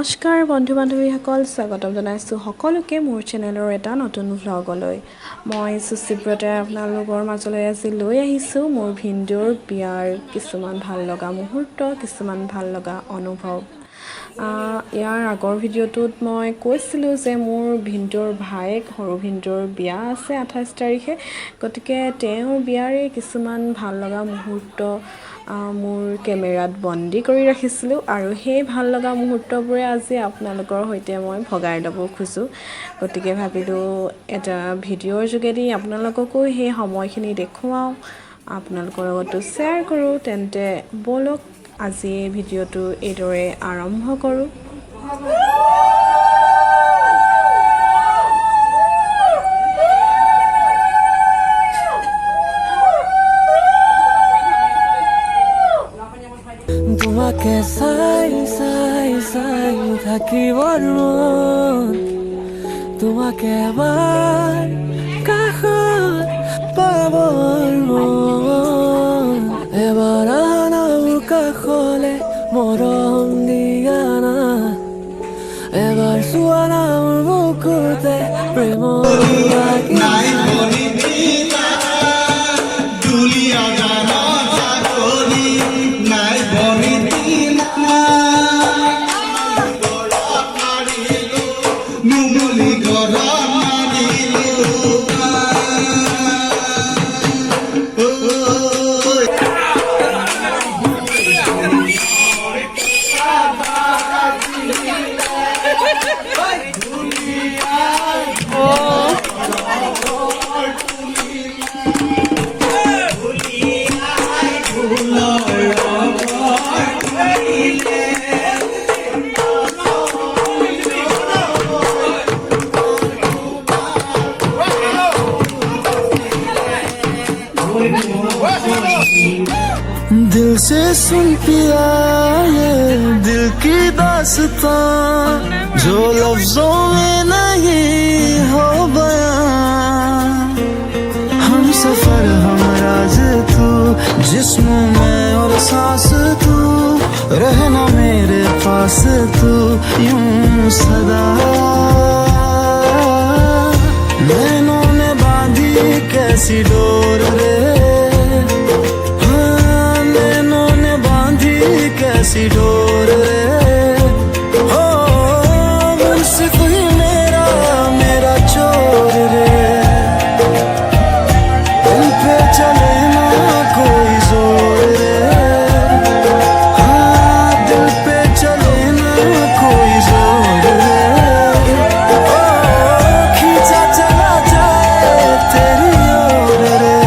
নমস্কাৰ বন্ধু বান্ধৱীসকল, স্বাগতম জনাইছোঁ সকলোকে মোৰ চেনেলৰ এটা নতুন ভ্লগলৈ। মই সুচিব্ৰতাই আপোনালোকৰ মাজলৈ আজি লৈ আহিছোঁ মোৰ ভিনদেউৰ বিয়াৰ কিছুমান ভাল লগা মুহূৰ্ত, কিছুমান ভাল লগা অনুভৱ। ইয়াৰ আগৰ ভিডিঅ'টোত মই কৈছিলোঁ যে মোৰ ভিনদেউৰ ভায়েক সৰু ভিনদেউৰ বিয়া আছে 28 তাৰিখে, গতিকে তেওঁৰ বিয়াৰে কিছুমান ভাল লগা মুহূৰ্ত মোৰ কেমেৰাত বন্দী কৰি ৰাখিছিলোঁ আৰু সেই ভাল লগা মুহূৰ্তবোৰে আজি আপোনালোকৰ সৈতে মই ভগাই ল'ব খোজোঁ। গতিকে ভাবিলোঁ এটা ভিডিঅ'ৰ যোগেদি আপোনালোককো সেই সময়খিনি দেখুৱাওঁ, আপোনালোকৰ লগতো শ্বেয়াৰ কৰোঁ। তেন্তে ব'লক আজি এই ভিডিঅ'টো এইদৰে আৰম্ভ কৰোঁ। তোমাকে চাই চাই চাই থাকিবৰ মন, তোমাকে এবাৰ কাষত পাবৰ মন, এবাৰ আনা মোৰ কাষলে মৰম দিয়া না, এবাৰ চোৱা না মোৰ বুকুতে প্ৰেমৰ दिल से सुन पिया ये दिल की दास्तां, जो लफ्जों में नहीं हो बयां, हम सफर हम राज तू, जिस्म में और सांस तू, रहना मेरे पास तू यूं सदा, नैनों ने बांधी कैसी डोर रे, कैसी डोर रे, हो मुंसिफ ही मेरा मेरा चोर रे, दिल पे चले ना कोई जोर रे, हाँ दिल पे चले ना कोई जोर रे, ओ खींचा चला जाए तेरी ओर रे।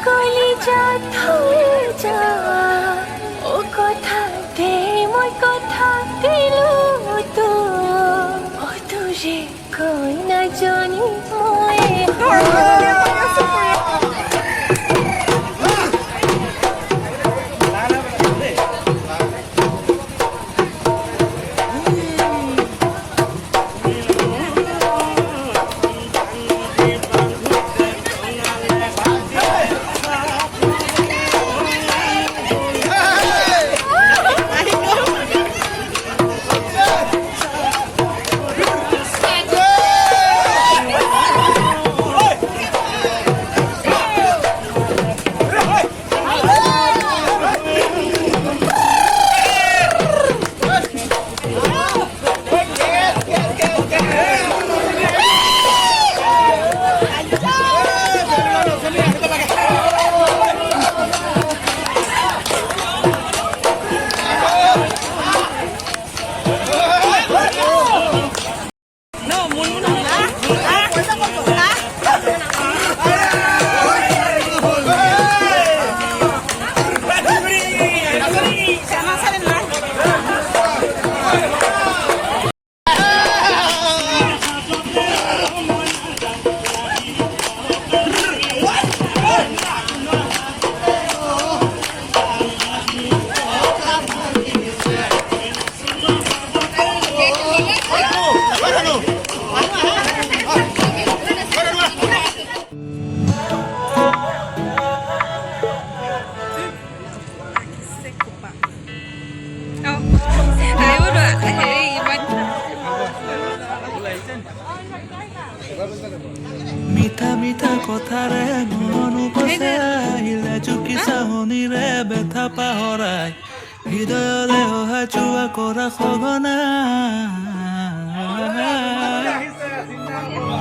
কলিজা থৈ যা অ কথাতে মই কথা দিলো তো অ তুঝে কৈ নাজানি মই মিঠা মিঠা কথাৰে মন উপচে আহিলে চুকি চাহনিৰে বেথা পাহৰাই হৃদয়লে অহা চোৱা কৰা সঘনা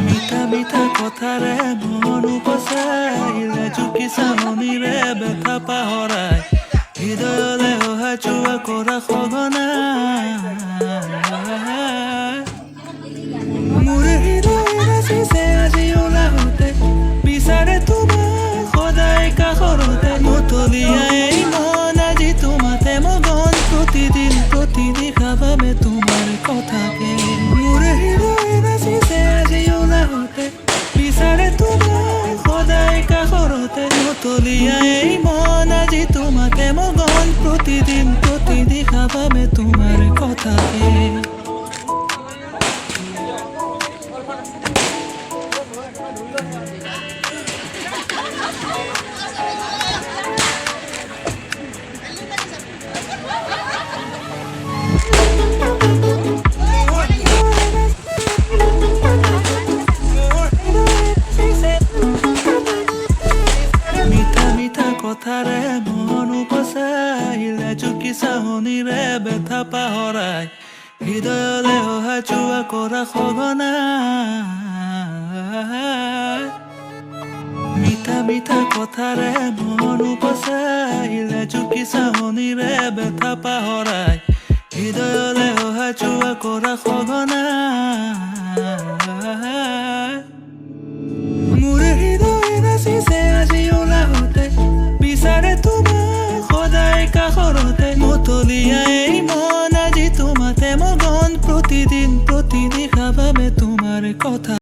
মিঠা মিঠা কথাৰে মন উপচে আহিলে চুকি চাহনিৰে বেথা পাহৰাই হৃদয়লে অহা চোৱা কৰা সঘনা মোৰে হৃদয় নাচিছে আজি ওলাওঁতে বিচাৰে তোমাক সদায় কাষৰতে মতলীয়াই মন আজি তোমাতে মগন প্ৰতিদিন প্ৰতিদিশা বাবে তোমাৰ কথাকে মোৰে হৃদয় নাচিছে আজি ওলাওঁতে বিচাৰে তোমাক সদায় কাষৰতে মতলীয়াই মন আজি তোমাতে মগন প্ৰতিদিন প্ৰতিদিশা বাবে তোমাৰ কথাকে কথাৰে মন উপচে আহিলে চুকি চাহনিৰে বেথা পাহৰাই হৃদয়লে অহা চোৱা কৰা সঘনা মিঠা মিঠা কথাৰে মন উপচে আহিলে চুকি চাহনিৰে বেথা পাহৰাই হৃদয়লে অহা চোৱা কৰা সঘনা মোৰে হৃদয় নাচিছে আজি ওলাওঁতে বিচাৰে তোমাক সদায় কাষৰতে মতলীয়াই মন আজি তোমাতে মগন প্ৰতিদিন প্ৰতিদিশা বাবে তোমাৰ কথা